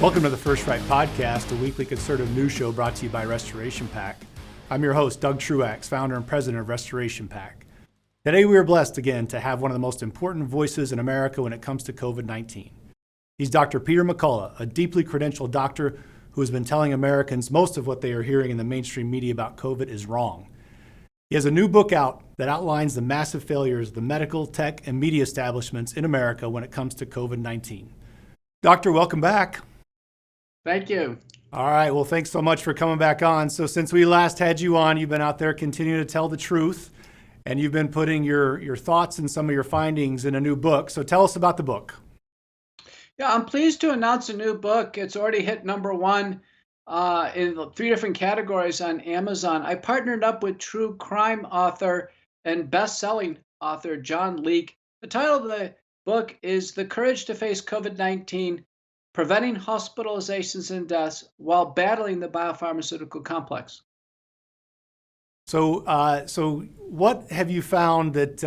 Welcome to the First Right Podcast, a weekly conservative news show brought to you by Restoration Pack. I'm your host, Doug Truax, founder and president of Restoration Pack. Today we are blessed again to have one of the most important voices in America when it comes to COVID-19. He's Dr. Peter McCullough, a deeply credentialed doctor who has been telling Americans most of what they are hearing in the mainstream media about COVID is wrong. He has a new book out that outlines the massive failures of the medical, tech, and media establishments in America when it comes to COVID-19. Doctor, welcome back. Thank you. All right. Well, thanks so much for coming back on. So since we last had you on, you've been out there continuing to tell the truth, and you've been putting your thoughts and some of your findings in a new book. So tell us about the book. Yeah, I'm pleased to announce a new book. It's already hit number one in 3 different categories on Amazon. I partnered up with true crime author and best-selling author John Leake. The title of the book is The Courage to Face COVID-19, Preventing Hospitalizations and Deaths While Battling the Biopharmaceutical Complex. So what have you found that,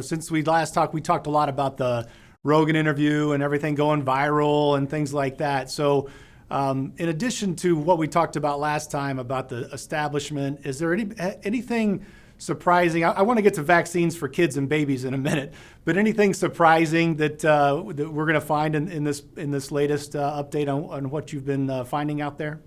since we last talked, we talked a lot about the Rogan interview and everything going viral and things like that. So in addition to what we talked about last time about the establishment, is there anything surprising? I want to get to vaccines for kids and babies in a minute, but anything surprising that we're going to find in this latest update on what you've been finding out there?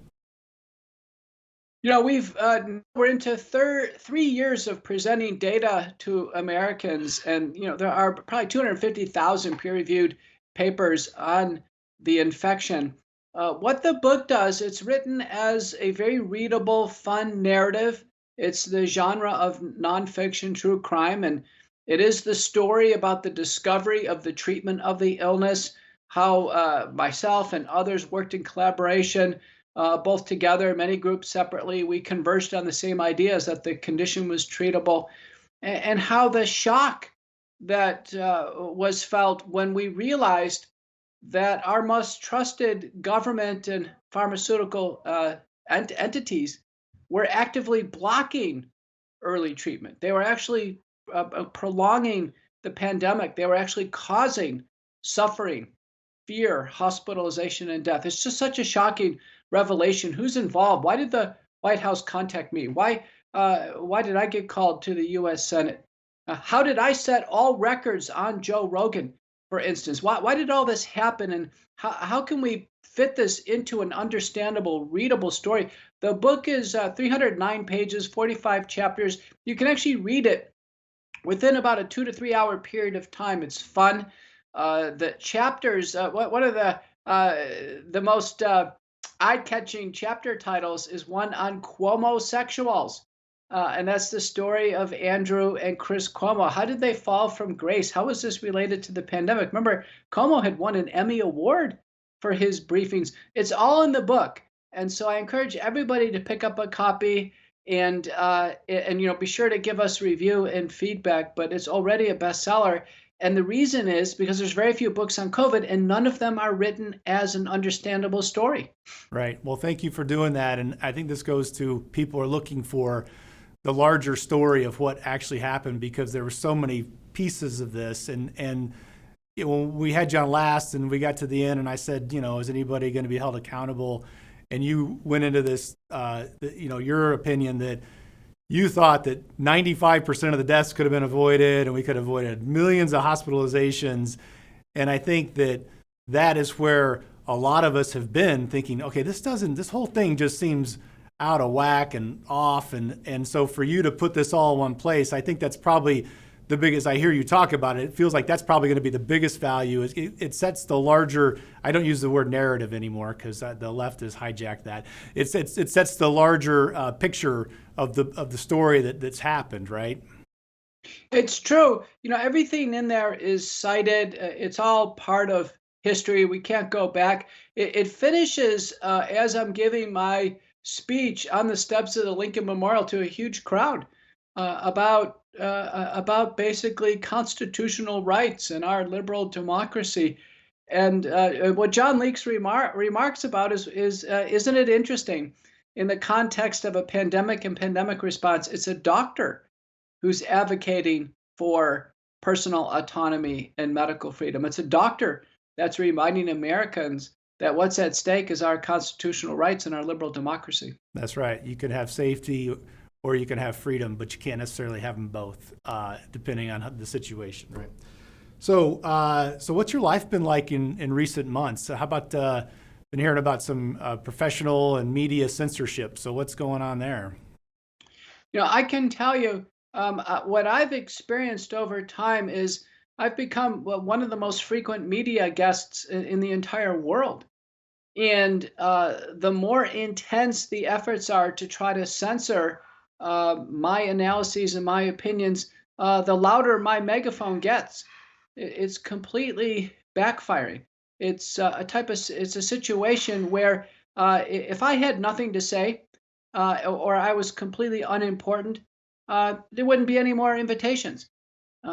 You know, we're into 3 years of presenting data to Americans, and there are probably 250,000 peer-reviewed papers on the infection. What the book does, it's written as a very readable, fun narrative. It's the genre of nonfiction true crime, and it is the story about the discovery of the treatment of the illness, how myself and others worked in collaboration, both together, many groups separately. We converged on the same ideas that the condition was treatable, and how the shock that was felt when we realized that our most trusted government and pharmaceutical entities were actively blocking early treatment. They were actually prolonging the pandemic. They were actually causing suffering, fear, hospitalization, and death. It's just such a shocking revelation. Who's involved? Why did the White House contact me? Why did I get called to the U.S. Senate? How did I set all records on Joe Rogan, for instance? Why did all this happen? And how can we fit this into an understandable, readable story? The book is 309 pages, 45 chapters. You can actually read it within about a 2 to 3 hour period of time. It's fun. The chapters, one of the most eye-catching chapter titles is one on Cuomo-sexuals. And that's the story of Andrew and Chris Cuomo. How did they fall from grace? How is this related to the pandemic? Remember, Cuomo had won an Emmy Award for his briefings. It's all in the book. And so I encourage everybody to pick up a copy and be sure to give us review and feedback. But it's already a bestseller. And the reason is because there's very few books on COVID, and none of them are written as an understandable story. Right. Well, thank you for doing that. And I think this goes to people are looking for the larger story of what actually happened, because there were so many pieces of this. And when we had you on last and we got to the end and I said, is anybody going to be held accountable? And you went into this, your opinion that you thought that 95% of the deaths could have been avoided and we could have avoided millions of hospitalizations. And I think that is where a lot of us have been thinking, okay, this whole thing just seems out of whack and off. And so for you to put this all in one place, I think that's probably the biggest. I hear you talk about it. It feels like that's probably going to be the biggest value. It sets the larger, I don't use the word narrative anymore because the left has hijacked that. It sets the larger picture of the story that's happened, right? It's true. Everything in there is cited. It's all part of history. We can't go back. It finishes as I'm giving my speech on the steps of the Lincoln Memorial to a huge crowd about basically constitutional rights and our liberal democracy. And what John Leake's remarks about is isn't it interesting? In the context of a pandemic and pandemic response, it's a doctor who's advocating for personal autonomy and medical freedom. It's a doctor that's reminding Americans that what's at stake is our constitutional rights and our liberal democracy. That's right. You can have safety or you can have freedom, but you can't necessarily have them both, depending on the situation, right? So, what's your life been like in recent months? How about been hearing about some professional and media censorship? So, what's going on there? I can tell you what I've experienced over time is I've become one of the most frequent media guests in the entire world. And the more intense the efforts are to try to censor my analyses and my opinions, the louder my megaphone gets. It's completely backfiring. It's it's a situation where if I had nothing to say or I was completely unimportant, there wouldn't be any more invitations.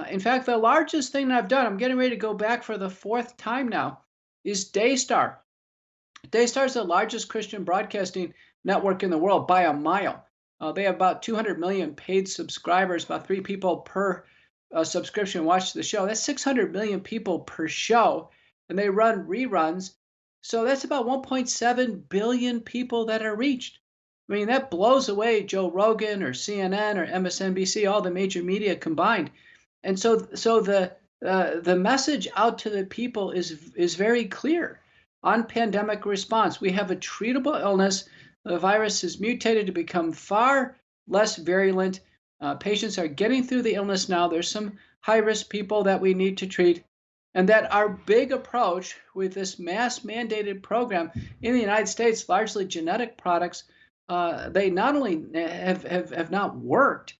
In fact, the largest thing that I've done, I'm getting ready to go back for the fourth time now, is Daystar. Daystar is the largest Christian broadcasting network in the world by a mile. They have about 200 million paid subscribers, about 3 people per subscription watch the show. That's 600 million people per show, and they run reruns. So that's about 1.7 billion people that are reached. I mean, that blows away Joe Rogan or CNN or MSNBC, all the major media combined. And so the message out to the people is very clear. On pandemic response, we have a treatable illness. The virus is mutated to become far less virulent. Patients are getting through the illness now. There's some high-risk people that we need to treat. And that our big approach with this mass mandated program in the United States, largely genetic products, they not only have not worked,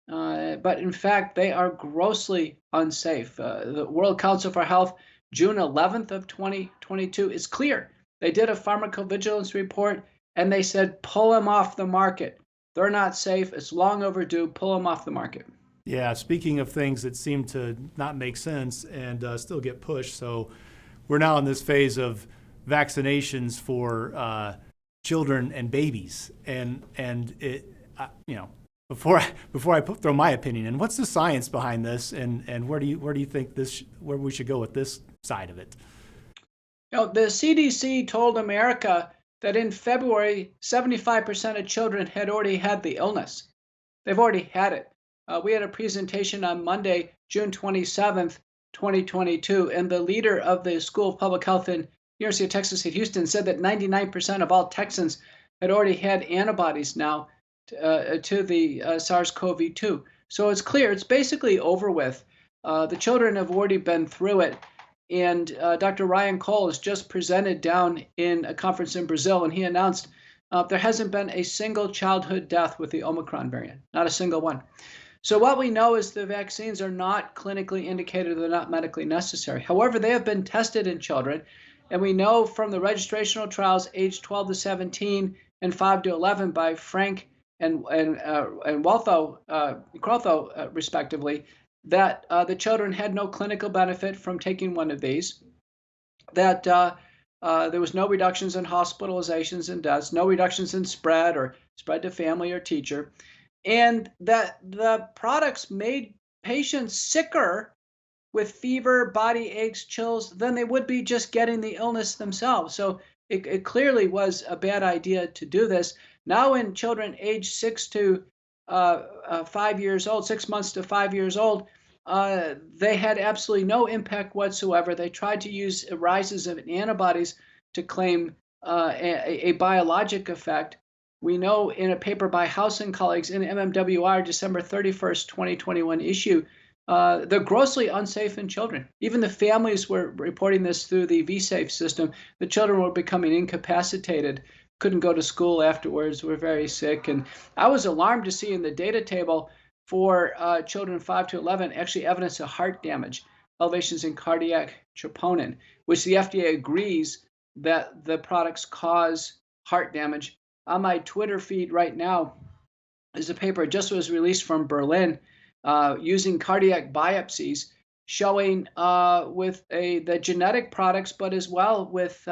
but in fact, they are grossly unsafe. The World Council for Health, June 11th of 2022 is clear. They did a pharmacovigilance report and they said, pull them off the market. They're not safe. It's long overdue. Pull them off the market. Yeah, speaking of things that seem to not make sense and still get pushed, so we're now in this phase of vaccinations for children and babies, and it, before I throw my opinion in, what's the science behind this, and where do you think where we should go with this side of it? The CDC told America that in February, 75% of children had already had the illness. They've already had it. We had a presentation on Monday, June 27th, 2022, and the leader of the School of Public Health in University of Texas at Houston said that 99% of all Texans had already had antibodies now to the SARS-CoV-2. So it's clear, it's basically over with. The children have already been through it. And Dr. Ryan Cole has just presented down in a conference in Brazil, and he announced there hasn't been a single childhood death with the Omicron variant, not a single one. So what we know is the vaccines are not clinically indicated, they're not medically necessary. However, they have been tested in children, and we know from the registrational trials age 12 to 17 and 5 to 11 by Frank and Crotho, respectively, that the children had no clinical benefit from taking one of these, that there was no reductions in hospitalizations and deaths, no reductions in spread or spread to family or teacher, and that the products made patients sicker with fever, body aches, chills than they would be just getting the illness themselves. So it clearly was a bad idea to do this. Now in children aged 6 to 5 years old, 6 months to 5 years old, they had absolutely no impact whatsoever. They tried to use rises of antibodies to claim a biologic effect. We know in a paper by House and colleagues in MMWR, December 31st, 2021 issue, they're grossly unsafe in children. Even the families were reporting this through the VSafe system. The children were becoming incapacitated, couldn't go to school afterwards, were very sick. And I was alarmed to see in the data table for children 5 to 11 actually evidence of heart damage, elevations in cardiac troponin, which the FDA agrees that the products cause heart damage. On my Twitter feed right now is a paper just was released from Berlin using cardiac biopsies showing with the genetic products, but as well with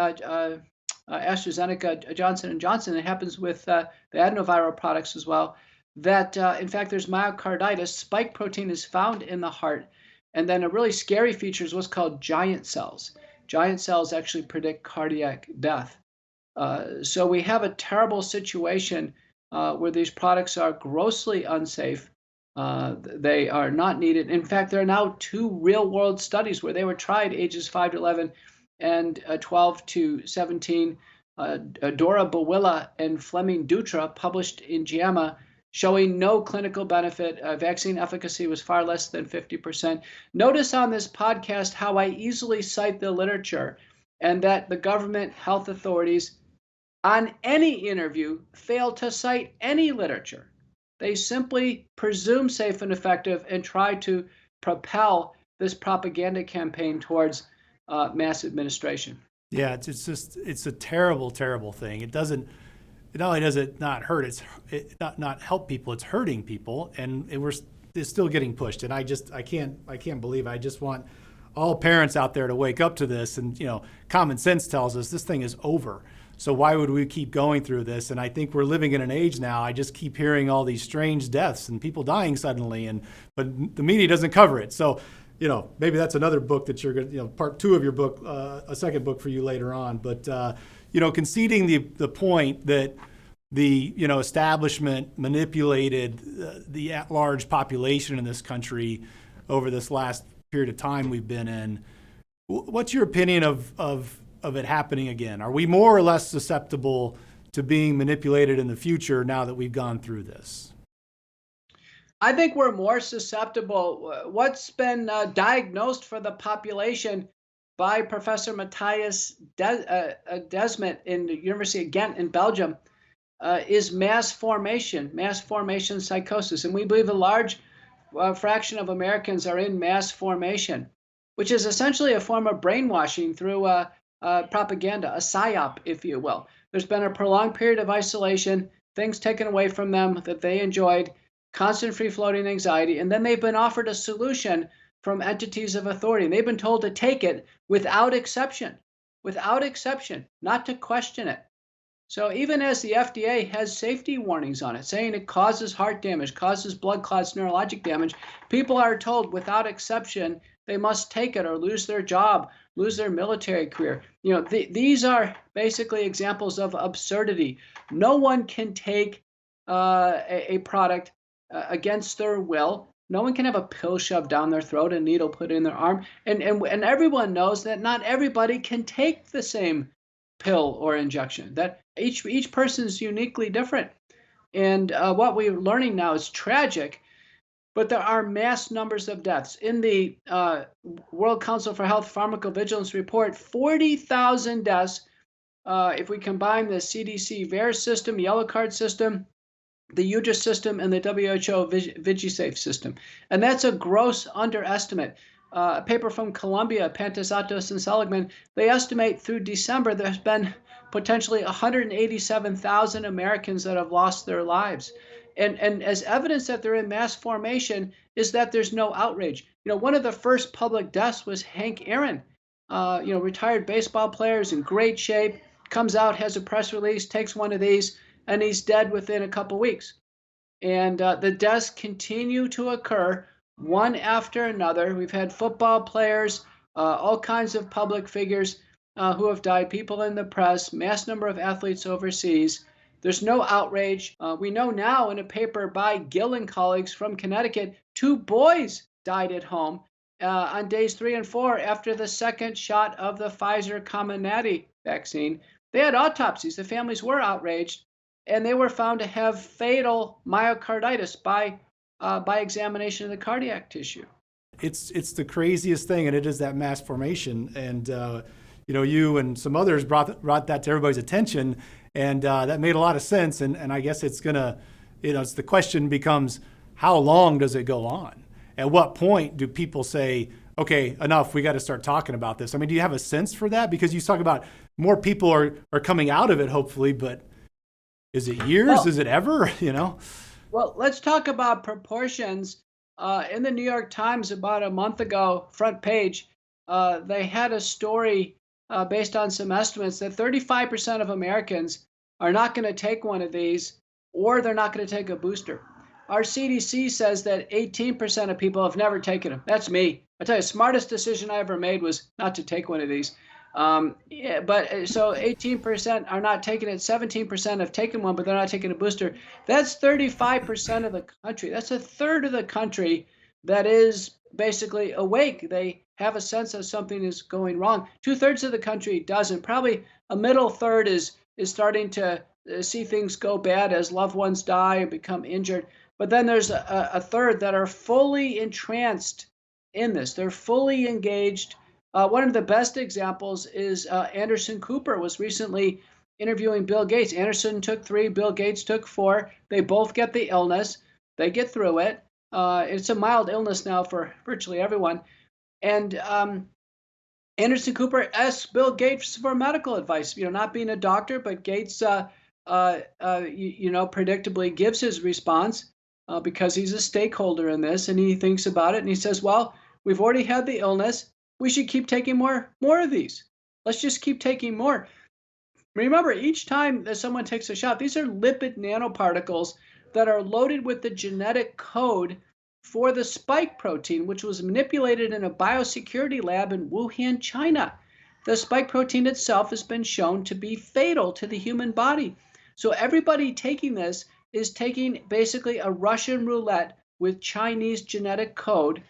AstraZeneca, Johnson & Johnson. It happens with the adenoviral products as well, that in fact there's myocarditis. Spike protein is found in the heart. And then a really scary feature is what's called giant cells. giant cells actually predict cardiac death. So we have a terrible situation where these products are grossly unsafe. They are not needed. In fact, there are now 2 real-world studies where they were tried ages 5 to 11 and 12 to 17. Dora Bawilla and Fleming Dutra published in JAMA showing no clinical benefit. Vaccine efficacy was far less than 50%. Notice on this podcast how I easily cite the literature, and that the government health authorities on any interview fail to cite any literature. They simply presume safe and effective and try to propel this propaganda campaign towards mass administration. Yeah, it's a terrible, terrible thing. It not only does it not hurt, it not help people, it's hurting people, and it's still getting pushed. And I can't believe. I just want all parents out there to wake up to this. And common sense tells us this thing is over. So why would we keep going through this? And I think we're living in an age now. I just keep hearing all these strange deaths and people dying suddenly, but the media doesn't cover it. So maybe that's another book that you're going to, part 2 of your book, a second book for you later on. But, conceding the point that the, establishment manipulated the at-large population in this country over this last period of time we've been in, what's your opinion of it happening again? Are we more or less susceptible to being manipulated in the future now that we've gone through this? I think we're more susceptible. What's been diagnosed for the population by Professor Matthias Desmet in the University of Ghent in Belgium is mass formation psychosis. And we believe a large fraction of Americans are in mass formation, which is essentially a form of brainwashing through propaganda, a psyop, if you will. There's been a prolonged period of isolation, things taken away from them that they enjoyed, constant free-floating anxiety, and then they've been offered a solution from entities of authority. And they've been told to take it without exception, not to question it. So even as the FDA has safety warnings on it, saying it causes heart damage, causes blood clots, neurologic damage, people are told without exception they must take it or lose their job, lose their military career. These are basically examples of absurdity. No one can take a product against their will. No one can have a pill shoved down their throat, a needle put in their arm. And everyone knows that not everybody can take the same pill or injection, that each person is uniquely different. And what we're learning now is tragic, but there are mass numbers of deaths. In the World Council for Health Pharmacovigilance report, 40,000 deaths if we combine the CDC VAERS system, yellow card system, the UDRA system, and the WHO VigiSafe system. And that's a gross underestimate. A paper from Columbia, Pantazatos and Seligman, they estimate through December there's been potentially 187,000 Americans that have lost their lives. And as evidence that they're in mass formation is that there's no outrage. One of the first public deaths was Hank Aaron, retired baseball player, in great shape, comes out, has a press release, takes one of these, and he's dead within a couple weeks. And the deaths continue to occur one after another. We've had football players, all kinds of public figures who have died, people in the press, mass number of athletes overseas. There's no outrage. We know now in a paper by Gill and colleagues from Connecticut, 2 boys died at home on days 3 and 4 after the second shot of the Pfizer Comirnaty vaccine. They had autopsies. The families were outraged, and they were found to have fatal myocarditis by examination of the cardiac tissue. It's the craziest thing, and it is that mass formation. And you and some others brought that to everybody's attention, and that made a lot of sense. And I guess it's gonna, it's the question becomes, how long does it go on? At what point do people say, okay, enough, we got to start talking about this? I mean, do you have a sense for that? Because you talk about more people are coming out of it, hopefully, but is it years? Well, is it ever? Well, let's talk about proportions. In the New York Times about a month ago, front page, they had a story based on some estimates that 35% of Americans are not going to take one of these, or they're not going to take a booster. Our CDC says that 18% of people have never taken them. That's me. I tell you, the smartest decision I ever made was not to take one of these. Yeah, but so 18% are not taking it, 17% have taken one, but they're not taking a booster. That's 35% of the country. That's a third of the country that is basically awake. They have a sense of something is going wrong. 2/3 of the country doesn't. Probably a middle third is starting to see things go bad as loved ones die or become injured. But then there's a third that are fully entranced in this. They're fully engaged. One of the best examples is Anderson Cooper was recently interviewing Bill Gates. Anderson took 3, Bill Gates took 4. They both get the illness. They get through it. It's a mild illness now for virtually everyone. And Anderson Cooper asks Bill Gates for medical advice. Not being a doctor, but Gates, predictably gives his response because he's a stakeholder in this, and he thinks about it, and he says, "Well, we've already had the illness. We should keep taking more of these. Let's just keep taking more." Remember, each time that someone takes a shot, these are lipid nanoparticles that are loaded with the genetic code for the spike protein, which was manipulated in a biosecurity lab in Wuhan, China. The spike protein itself has been shown to be fatal to the human body. So everybody taking this is taking basically a Russian roulette with Chinese genetic code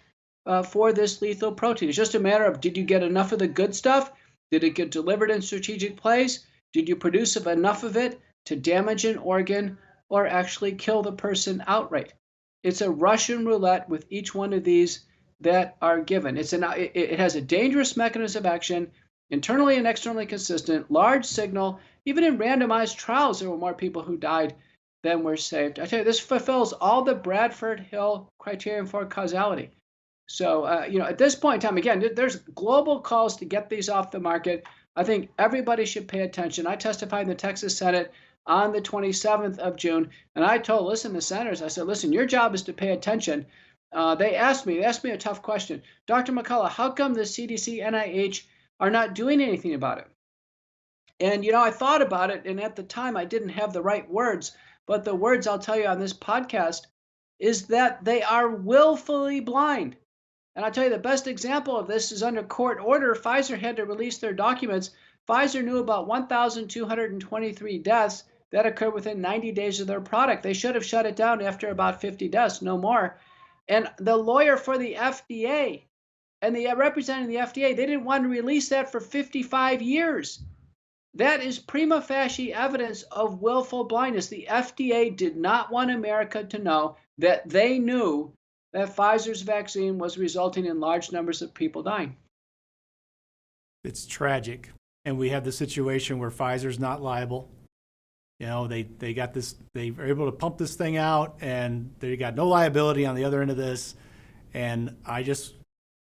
for this lethal protein. It's just a matter of, did you get enough of the good stuff? Did it get delivered in strategic place? Did you produce enough of it to damage an organ or actually kill the person outright? It's a Russian roulette with each one of these that are given. It has a dangerous mechanism of action, internally and externally consistent, large signal. Even in randomized trials, there were more people who died than were saved. I tell you, this fulfills all the Bradford Hill criterion for causality. So, at this point in time, again, there's global calls to get these off the market. I think everybody should pay attention. I testified in the Texas Senate on the 27th of June, and I told, the senators, I said, listen, your job is to pay attention. They asked me a tough question. Dr. McCullough, how come the CDC, NIH are not doing anything about it? And, I thought about it, and at the time I didn't have the right words, but the words I'll tell you on this podcast is that they are willfully blind. And I'll tell you, the best example of this is under court order. Pfizer had to release their documents. Pfizer knew about 1,223 deaths that occurred within 90 days of their product. They should have shut it down after about 50 deaths, no more. And the lawyer for the FDA and the representing the FDA, they didn't want to release that for 55 years. That is prima facie evidence of willful blindness. The FDA did not want America to know that they knew that Pfizer's vaccine was resulting in large numbers of people dying. It's tragic. And we have the situation where Pfizer's not liable. They got this, they were able to pump this thing out, and they got no liability on the other end of this. And I just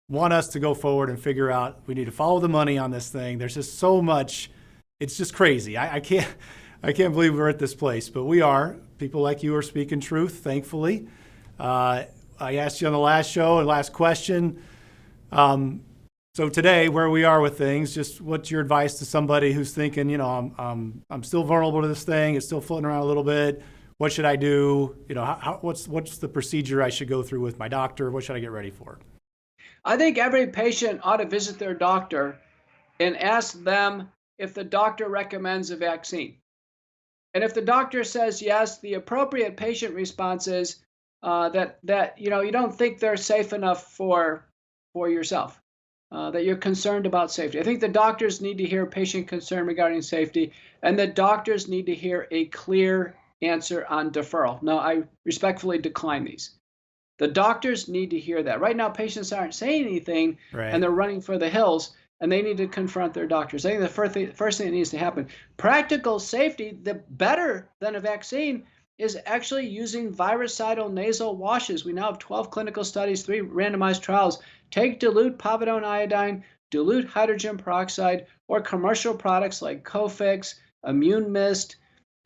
want us to go forward and figure out, we need to follow the money on this thing. There's just so much, it's just crazy. I can't believe we're at this place, but we are. People like you are speaking truth, thankfully. I asked you on the last show and last question. So today, where we are with things, just what's your advice to somebody who's thinking, I'm still vulnerable to this thing. It's still floating around a little bit. What should I do? What's the procedure I should go through with my doctor? What should I get ready for? I think every patient ought to visit their doctor and ask them if the doctor recommends a vaccine. And if the doctor says yes, the appropriate patient response is that you don't think they're safe enough for yourself, that you're concerned about safety. I think the doctors need to hear patient concern regarding safety, and the doctors need to hear a clear answer on deferral. Now, I respectfully decline these. The doctors need to hear that. Right now, patients aren't saying anything, right, and they're running for the hills, and they need to confront their doctors. I think the first thing that needs to happen, practical safety, the better than a vaccine, is actually using virucidal nasal washes. We now have 12 clinical studies, 3 randomized trials. Take dilute povidone iodine, dilute hydrogen peroxide, or commercial products like Cofix, Immune Mist,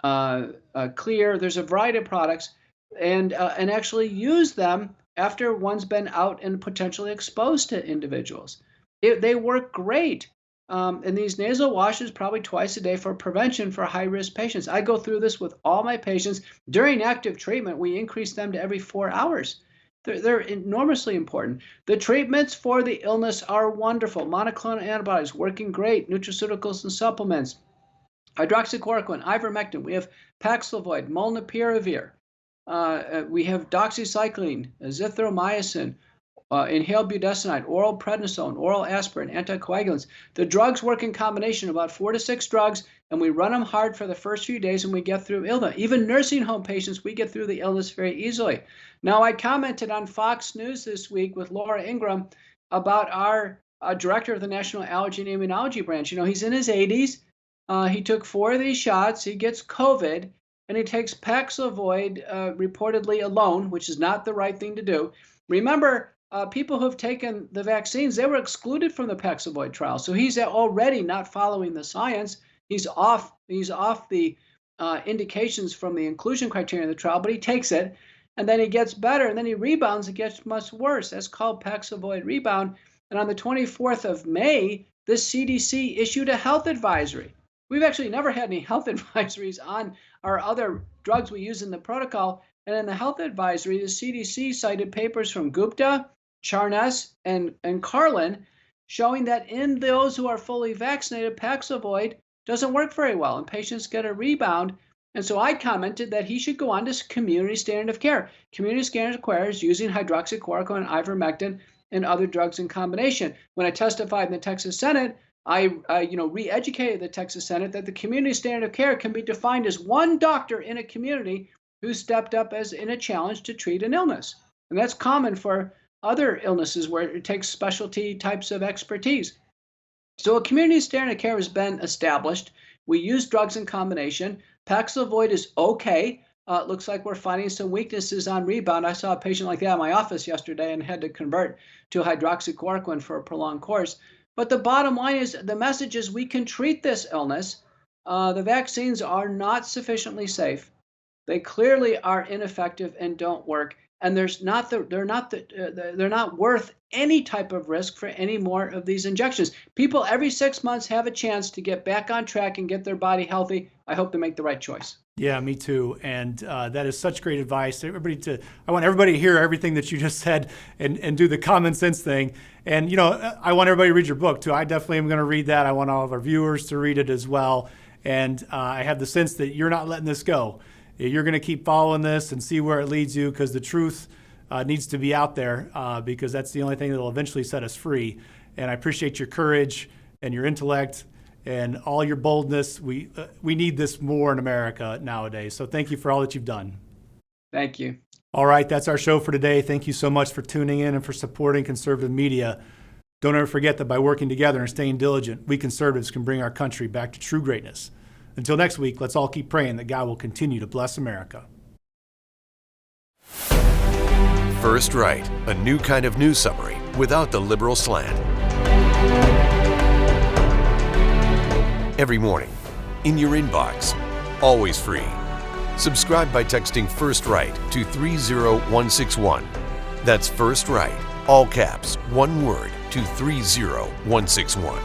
Clear. There's a variety of products, and actually use them after one's been out and potentially exposed to individuals. They work great. And these nasal washes probably twice a day for prevention for high-risk patients. I go through this with all my patients. During active treatment, we increase them to every 4 hours. They're enormously important. The treatments for the illness are wonderful. Monoclonal antibodies working great. Nutraceuticals and supplements. Hydroxychloroquine, ivermectin. We have Paxlovid, molnupiravir. We have doxycycline, azithromycin, inhaled budesonide, oral prednisone, oral aspirin, anticoagulants. The drugs work in combination, about 4 to 6 drugs, and we run them hard for the first few days and we get through illness. Even nursing home patients, we get through the illness very easily. Now, I commented on Fox News this week with Laura Ingraham about our director of the National Allergy and Immunology Branch. He's in his 80s. He took 4 of these shots. He gets COVID, and he takes Paxlovid reportedly alone, which is not the right thing to do. Remember, people who have taken the vaccines, they were excluded from the Paxlovid trial. So he's already not following the science. He's off the indications from the inclusion criteria of the trial, but he takes it, and then he gets better, and then he rebounds and gets much worse. That's called Paxlovid rebound. And on the 24th of May, the CDC issued a health advisory. We've actually never had any health advisories on our other drugs we use in the protocol. And in the health advisory, the CDC cited papers from Gupta, Charnes, and Carlin showing that in those who are fully vaccinated, Paxlovid doesn't work very well and patients get a rebound. And so I commented that he should go on to community standard of care. Community standard of care is using hydroxychloroquine, ivermectin, and other drugs in combination. When I testified in the Texas Senate, I re-educated the Texas Senate that the community standard of care can be defined as one doctor in a community who stepped up as in a challenge to treat an illness. And that's common for other illnesses where it takes specialty types of expertise. So a community standard of care has been established. We use drugs in combination. Paxlovid is okay. It looks like we're finding some weaknesses on rebound. I saw a patient like that in my office yesterday and had to convert to hydroxychloroquine for a prolonged course. But the bottom line is the message is we can treat this illness. The vaccines are not sufficiently safe. They clearly are ineffective and don't work. And they're not worth any type of risk for any more of these injections. People every 6 months have a chance to get back on track and get their body healthy. I hope they make the right choice. Yeah, me too. And that is such great advice. I want everybody to hear everything that you just said and do the common sense thing. And, I want everybody to read your book too. I definitely am going to read that. I want all of our viewers to read it as well. And I have the sense that you're not letting this go. You're going to keep following this and see where it leads you, because the truth needs to be out there, because that's the only thing that will eventually set us free. And I appreciate your courage and your intellect and all your boldness. We need this more in America nowadays. So thank you for all that you've done. Thank you. All right, that's our show for today. Thank you so much for tuning in and for supporting conservative media. Don't ever forget that by working together and staying diligent, we conservatives can bring our country back to true greatness. Until next week, let's all keep praying that God will continue to bless America. First Right, a new kind of news summary without the liberal slant. Every morning, in your inbox, always free. Subscribe by texting First Right to 30161. That's First Right, all caps, one word, to 30161.